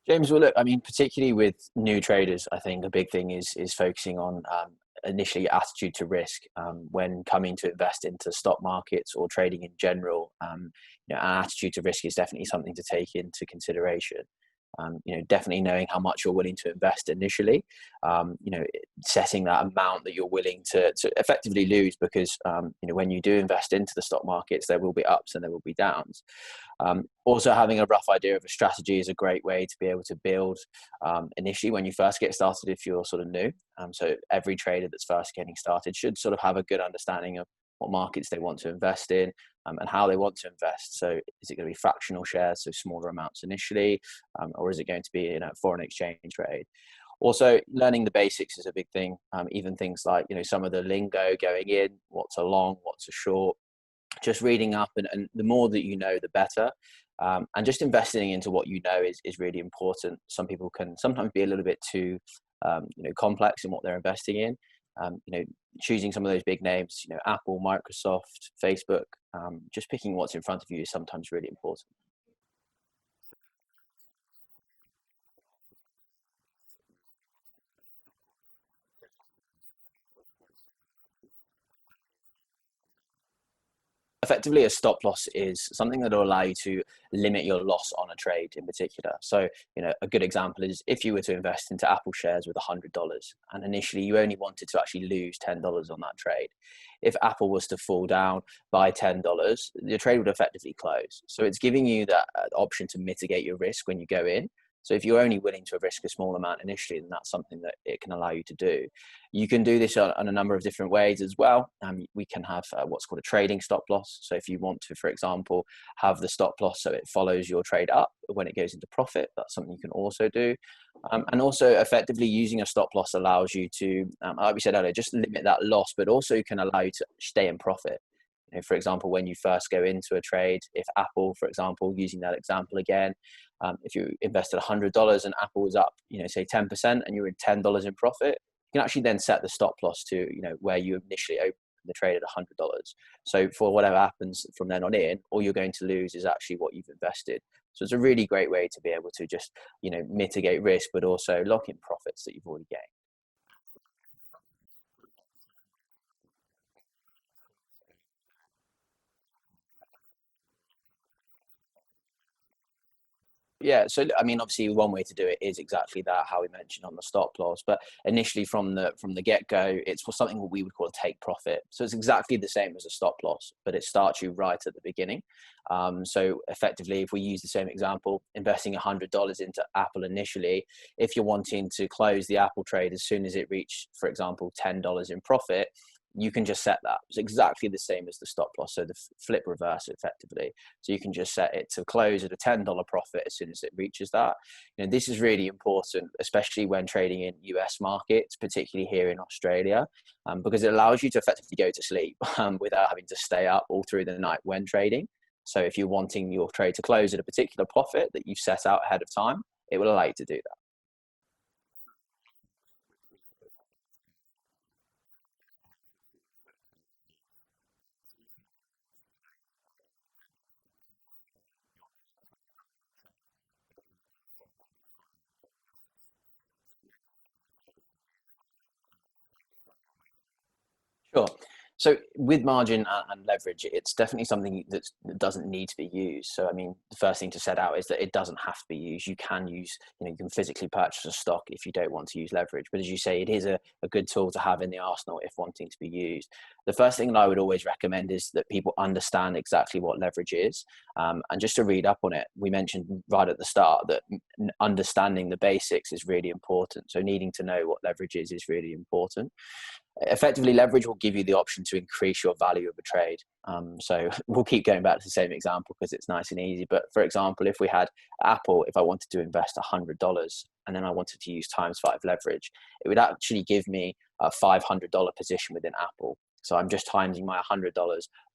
James, well, look, I mean, particularly with new traders, I think a big thing is focusing on initially attitude to risk when coming to invest into stock markets or trading in general. An attitude to risk is definitely something to take into consideration. Definitely knowing how much you're willing to invest initially, setting that amount that you're willing to effectively lose, because when you do invest into the stock markets, there will be ups and there will be downs. Also, having a rough idea of a strategy is a great way to be able to build initially when you first get started, if you're sort of new. So every trader that's first getting started should sort of have a good understanding of what markets they want to invest in and how they want to invest. So is it going to be fractional shares, so smaller amounts initially, or is it going to be in a foreign exchange trade? Also, learning the basics is a big thing. Even things like, some of the lingo going in, what's a long, what's a short, just reading up, and the more that you know, the better. And just investing into what you know is really important. Some people can sometimes be a little bit too complex in what they're investing in. Choosing some of those big names, Apple, Microsoft, Facebook, just picking what's in front of you is sometimes really important. Effectively, a stop loss is something that will allow you to limit your loss on a trade in particular. So, a good example is if you were to invest into Apple shares with $100 and initially you only wanted to actually lose $10 on that trade. If Apple was to fall down by $10, the trade would effectively close. So it's giving you that option to mitigate your risk when you go in. So if you're only willing to risk a small amount initially, then that's something that it can allow you to do. You can do this on a number of different ways as well. We can have what's called a trading stop loss. So if you want to, for example, have the stop loss so it follows your trade up when it goes into profit, that's something you can also do. And also effectively using a stop loss allows you to, like we said earlier, just limit that loss, but also can allow you to stay in profit. For example, when you first go into a trade, if Apple, for example, using that example again, if you invested $100 and Apple was up, say 10%, and you're in $10 in profit, you can actually then set the stop loss to, where you initially opened the trade at $100. So for whatever happens from then on in, all you're going to lose is actually what you've invested. So it's a really great way to be able to just, mitigate risk, but also lock in profits that you've already gained. Yeah, so I mean, obviously, one way to do it is exactly that, how we mentioned on the stop loss. But initially, from the get go, it's for something what we would call a take profit. So it's exactly the same as a stop loss, but it starts you right at the beginning. So effectively, if we use the same example, investing $100 into Apple initially, if you're wanting to close the Apple trade as soon as it reached, for example, $10 in profit, you can just set that. It's exactly the same as the stop loss. So the flip reverse effectively. So you can just set it to close at a $10 profit as soon as it reaches that. This is really important, especially when trading in US markets, particularly here in Australia, because it allows you to effectively go to sleep without having to stay up all through the night when trading. So if you're wanting your trade to close at a particular profit that you've set out ahead of time, it will allow you to do that. Sure. So with margin and leverage, it's definitely something that doesn't need to be used. So, I mean, the first thing to set out is that it doesn't have to be used. You can use, you can physically purchase a stock if you don't want to use leverage. But as you say, it is a good tool to have in the arsenal if wanting to be used. The first thing that I would always recommend is that people understand exactly what leverage is. And just to read up on it, we mentioned right at the start that understanding the basics is really important. So needing to know what leverage is really important. Effectively, leverage will give you the option to increase your value of a trade. So we'll keep going back to the same example because it's nice and easy. But for example, if we had Apple, if I wanted to invest $100 and then I wanted to use ×5 leverage, it would actually give me a $500 position within Apple. So I'm just timesing my $100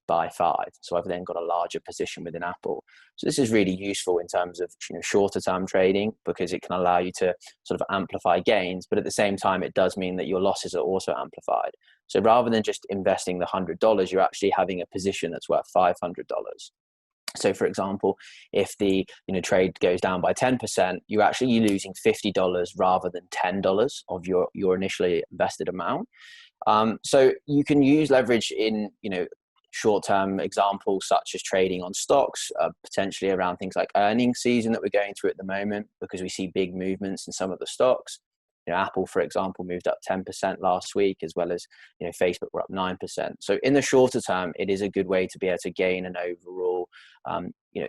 by 5. So I've then got a larger position within Apple. So this is really useful in terms of shorter term trading because it can allow you to sort of amplify gains, but at the same time, it does mean that your losses are also amplified. So rather than just investing the $100, you're actually having a position that's worth $500. So for example, if the trade goes down by 10%, you're actually losing $50 rather than $10 of your initially invested amount. So you can use leverage in short-term examples such as trading on stocks, potentially around things like earnings season that we're going through at the moment, because we see big movements in some of the stocks. Apple, for example, moved up 10% last week, as well as Facebook were up 9%. So in the shorter term, it is a good way to be able to gain an overall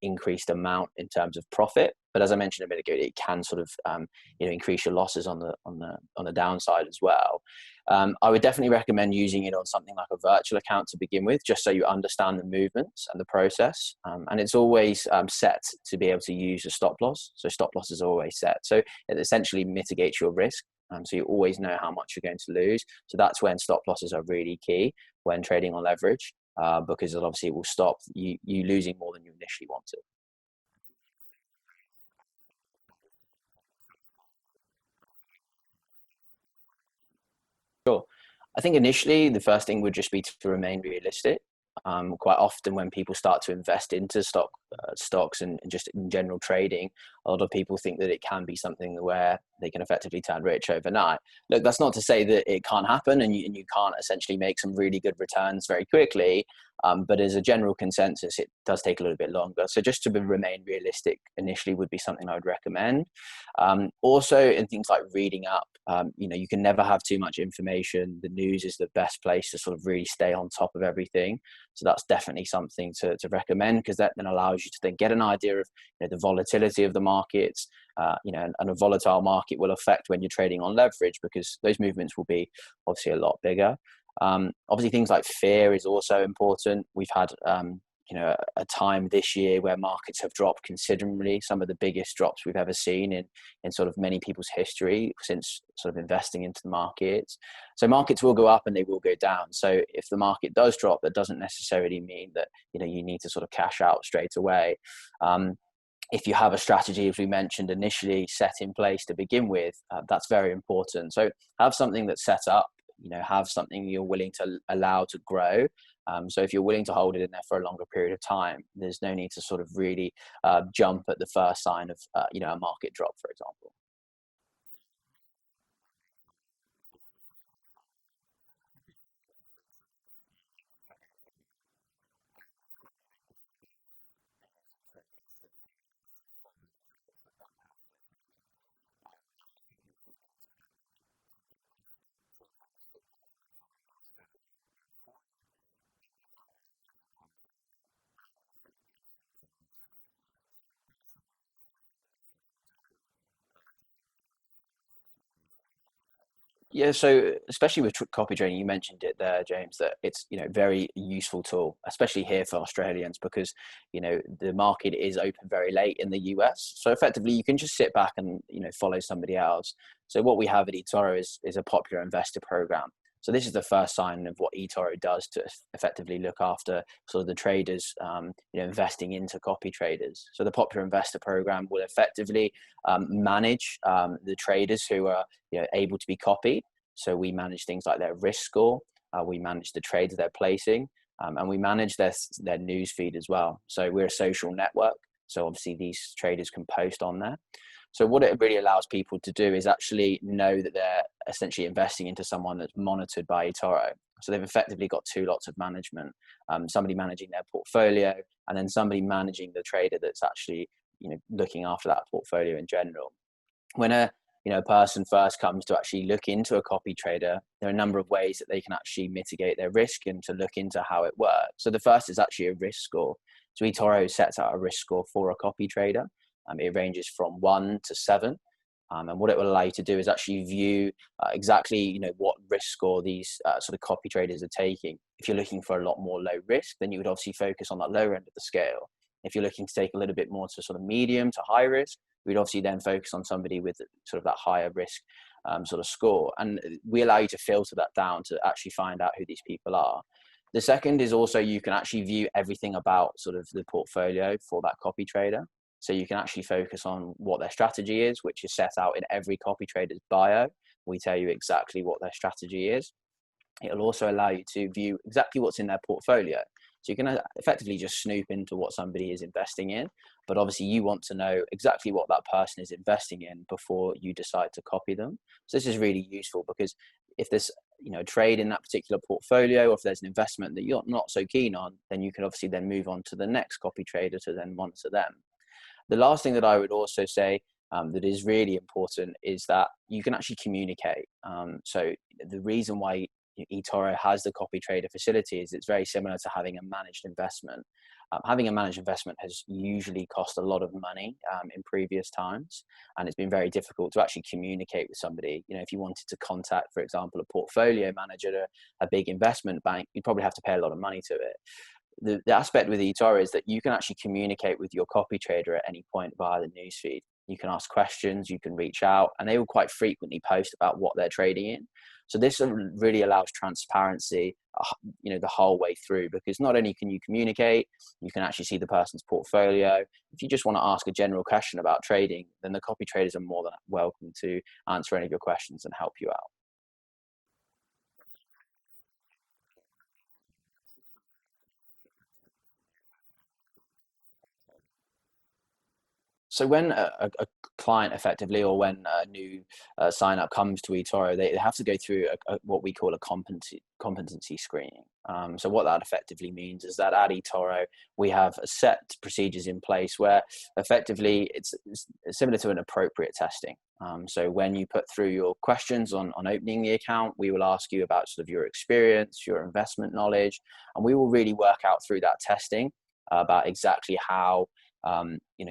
increased amount in terms of profit. But as I mentioned a minute ago, it can sort of increase your losses on the downside as well. I would definitely recommend using it on something like a virtual account to begin with, just so you understand the movements and the process. And it's always set to be able to use a stop loss. So stop loss is always set. So it essentially mitigates your risk. So you always know how much you're going to lose. So that's when stop losses are really key when trading on leverage, because obviously it will stop you losing more than you initially wanted. Sure. I think initially the first thing would just be to remain realistic. Quite often when people start to invest into stocks and just in general trading, a lot of people think that it can be something where they can effectively turn rich overnight. Look, that's not to say that it can't happen and you can't essentially make some really good returns very quickly. But as a general consensus, it does take a little bit longer. So just to remain realistic initially would be something I would recommend. Also, in things like reading up, you can never have too much information. The news is the best place to sort of really stay on top of everything. So that's definitely something to recommend, because that then allows you to then get an idea of the volatility of the markets. And a volatile market will affect when you're trading on leverage, because those movements will be obviously a lot bigger. Obviously, things like fear is also important. We've had a time this year where markets have dropped considerably, some of the biggest drops we've ever seen in sort of many people's history since sort of investing into the markets. So markets will go up and they will go down. So if the market does drop, that doesn't necessarily mean that you need to sort of cash out straight away. If you have a strategy, as we mentioned initially, set in place to begin with, that's very important. So have something that's set up, have something you're willing to allow to grow. So if you're willing to hold it in there for a longer period of time, there's no need to sort of really jump at the first sign of a market drop, for example. Yeah, so especially with copy trading, you mentioned it there, James, that it's very useful tool, especially here for Australians, because the market is open very late in the US. So effectively, you can just sit back and follow somebody else. So what we have at eToro is a popular investor program. So this is the first sign of what eToro does to effectively look after sort of the traders, investing into copy traders. So the popular investor program will effectively manage the traders who are able to be copied. So we manage things like their risk score, we manage the trades they're placing, and we manage their news feed as well. So we're a social network. So obviously these traders can post on there. So what it really allows people to do is actually know that they're essentially investing into someone that's monitored by eToro. So they've effectively got two lots of management, somebody managing their portfolio and then somebody managing the trader that's actually looking after that portfolio in general. When a person first comes to actually look into a copy trader, there are a number of ways that they can actually mitigate their risk and to look into how it works. So the first is actually a risk score. So eToro sets out a risk score for a copy trader. It ranges from 1 to 7. And what it will allow you to do is actually view exactly what risk score these sort of copy traders are taking. If you're looking for a lot more low risk, then you would obviously focus on that lower end of the scale. If you're looking to take a little bit more to sort of medium to high risk, we'd obviously then focus on somebody with sort of that higher risk sort of score. And we allow you to filter that down to actually find out who these people are. The second is also you can actually view everything about sort of the portfolio for that copy trader. So you can actually focus on what their strategy is, which is set out in every copy trader's bio. We tell you exactly what their strategy is. It'll also allow you to view exactly what's in their portfolio. So you can effectively just snoop into what somebody is investing in, but obviously you want to know exactly what that person is investing in before you decide to copy them. So this is really useful because if there's trade in that particular portfolio, or if there's an investment that you're not so keen on, then you can obviously then move on to the next copy trader to then monitor them. The last thing that I would also say that is really important is that you can actually communicate. So the reason why eToro has the copy trader facility is it's very similar to having a managed investment. Having a managed investment has usually cost a lot of money in previous times, and it's been very difficult to actually communicate with somebody. If you wanted to contact, for example, a portfolio manager at a big investment bank, you'd probably have to pay a lot of money to it. The aspect with eToro is that you can actually communicate with your copy trader at any point via the newsfeed. You can ask questions, you can reach out, and they will quite frequently post about what they're trading in. So this really allows transparency, the whole way through, because not only can you communicate, you can actually see the person's portfolio. If you just want to ask a general question about trading, then the copy traders are more than welcome to answer any of your questions and help you out. So when a client effectively, or when a new sign up comes to eToro, they have to go through what we call a competency screening. So what that effectively means is that at eToro, we have set procedures in place where effectively it's similar to an appropriate testing. So when you put through your questions on opening the account, we will ask you about sort of your experience, your investment knowledge, and we will really work out through that testing about exactly how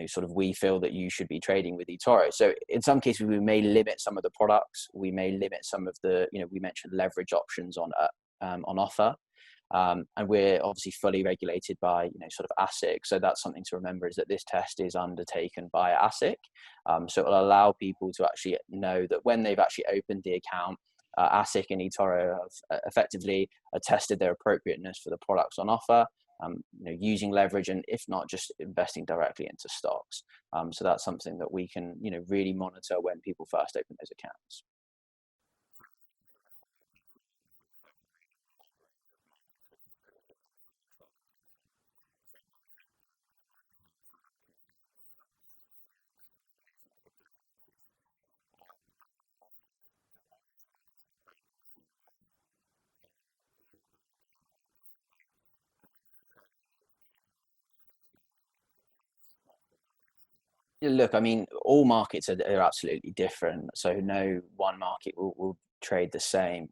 sort of we feel that you should be trading with eToro. So in some cases, we may limit some of the products. We may limit some of the, we mentioned leverage options on offer. And we're obviously fully regulated by, sort of ASIC. So that's something to remember, is that this test is undertaken by ASIC. So it will allow people to actually know that when they've actually opened the account, ASIC and eToro have effectively tested their appropriateness for the products on offer. Using leverage, and if not, just investing directly into stocks. So that's something that we can, really monitor when people first open those accounts. Yeah, look, I mean, all markets are absolutely different. So no one market will trade the same.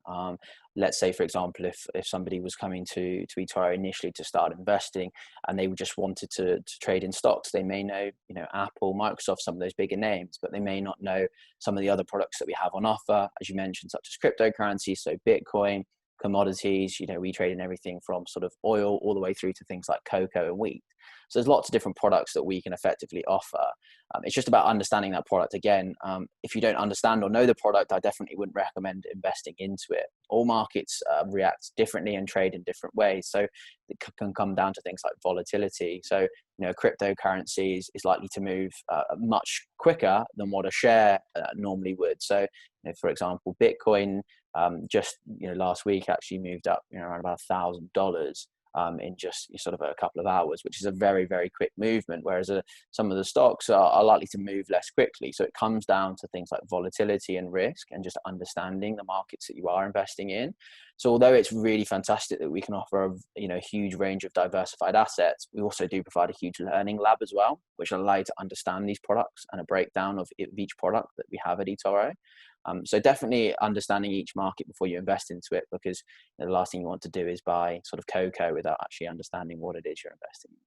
Let's say, for example, if somebody was coming to eToro initially to start investing, and they just wanted to trade in stocks, they may know, Apple, Microsoft, some of those bigger names, but they may not know some of the other products that we have on offer, as you mentioned, such as cryptocurrency, so Bitcoin, commodities. We trade in everything from sort of oil all the way through to things like cocoa and wheat. So there's lots of different products that we can effectively offer. It's just about understanding that product. Again, if you don't understand or know the product, I definitely wouldn't recommend investing into it. All markets react differently and trade in different ways. So it can come down to things like volatility. So, cryptocurrency is likely to move much quicker than what a share normally would. So, for example, Bitcoin just last week actually moved up around about $1,000 in just sort of a couple of hours, which is a very, very quick movement, whereas some of the stocks are likely to move less quickly. So it comes down to things like volatility and risk, and just understanding the markets that you are investing in. So although it's really fantastic that we can offer a huge range of diversified assets, we also do provide a huge learning lab as well, which will allow you to understand these products and a breakdown of each product that we have at eToro. So definitely understanding each market before you invest into it, because the last thing you want to do is buy sort of cocoa without actually understanding what it is you're investing in.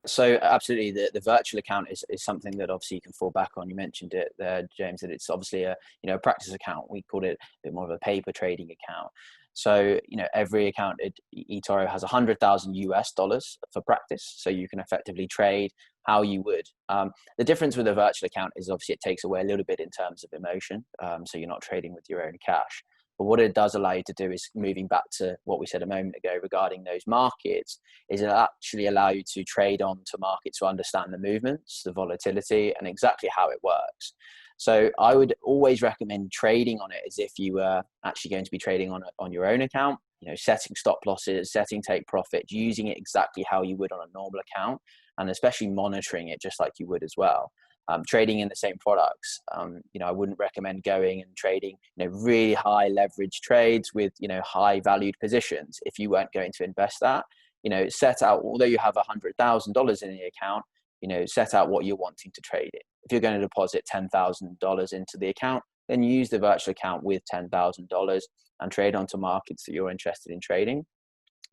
So absolutely, the virtual account is something that obviously you can fall back on. You mentioned it there, James, that it's obviously a practice account. We called it a bit more of a paper trading account. So every account at eToro has 100,000 US dollars for practice. So you can effectively trade how you would. The difference with a virtual account is obviously it takes away a little bit in terms of emotion. So you're not trading with your own cash. But what it does allow you to do is, moving back to what we said a moment ago regarding those markets, is it actually allow you to trade on to markets to understand the movements, the volatility, and exactly how it works. So I would always recommend trading on it as if you were actually going to be trading on your own account, setting stop losses, setting take profits, using it exactly how you would on a normal account, and especially monitoring it just like you would as well. Trading in the same products, I wouldn't recommend going and trading, really high leverage trades with, high valued positions if you weren't going to invest that. Set out, although you have $100,000 in the account, set out what you're wanting to trade in. If you're going to deposit $10,000 into the account, then use the virtual account with $10,000 and trade onto markets that you're interested in trading.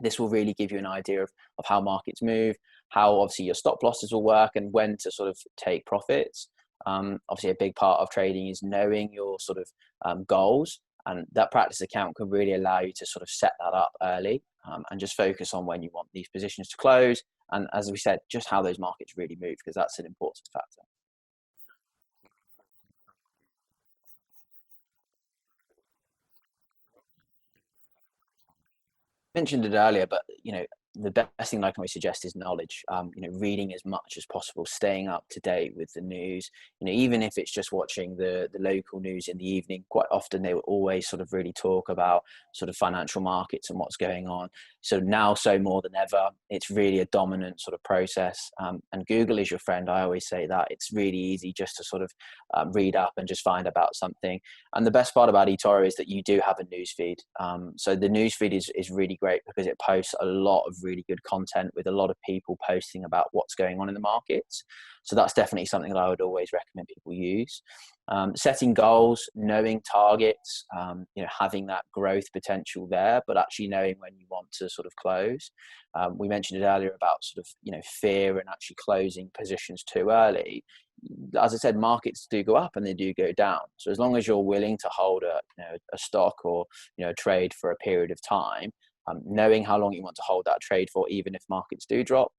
This will really give you an idea of how markets move, how obviously your stop losses will work, and when to sort of take profits. Obviously, a big part of trading is knowing your sort of goals, and that practice account can really allow you to sort of set that up early, and just focus on when you want these positions to close. And as we said, just how those markets really move, because that's an important factor. Mentioned it earlier, but the best thing I can always suggest is knowledge. Reading as much as possible, staying up to date with the news. Even if it's just watching the local news in the evening, quite often they will always sort of really talk about sort of financial markets and what's going on. So now, so more than ever, it's really a dominant sort of process. And Google is your friend. I always say that it's really easy just to sort of read up and just find about something. And the best part about eToro is that you do have a news feed. So the news feed is really great because it posts a lot of really good content with a lot of people posting about what's going on in the markets. So that's definitely something that I would always recommend people use. Setting goals, knowing targets, having that growth potential there, but actually knowing when you want to sort of close. We mentioned it earlier about sort of, fear and actually closing positions too early. As I said, markets do go up and they do go down. So as long as you're willing to hold a stock or, a trade for a period of time, knowing how long you want to hold that trade for, even if markets do drop,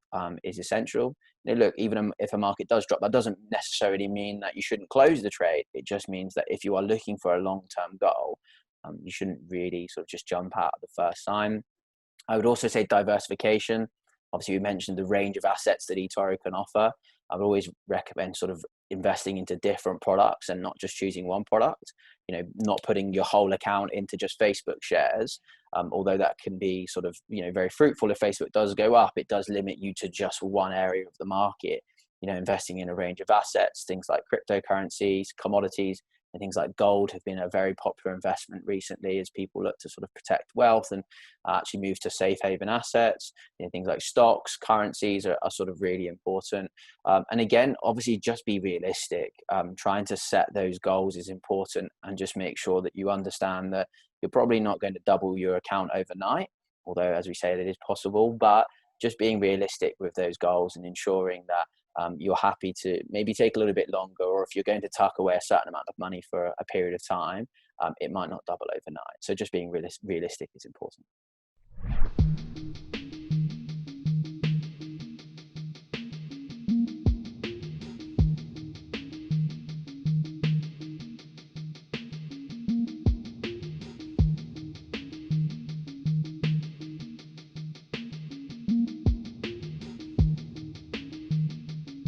is essential. Look, even if a market does drop, that doesn't necessarily mean that you shouldn't close the trade. It just means that if you are looking for a long-term goal, you shouldn't really sort of just jump out at the first sign. I would also say diversification. Obviously, we mentioned the range of assets that eToro can offer. I would always recommend sort of investing into different products and not just choosing one product. Not putting your whole account into just Facebook shares. Although that can be sort of, very fruitful if Facebook does go up, it does limit you to just one area of the market. Investing in a range of assets, things like cryptocurrencies, commodities, and things like gold have been a very popular investment recently as people look to sort of protect wealth and actually move to safe haven assets. Things like stocks, currencies are sort of really important. And again, obviously, just be realistic. Trying to set those goals is important, and just make sure that you understand that you're probably not going to double your account overnight, although, as we say, it is possible. But just being realistic with those goals and ensuring that you're happy to maybe take a little bit longer, or if you're going to tuck away a certain amount of money for a period of time, it might not double overnight. So just being realistic is important.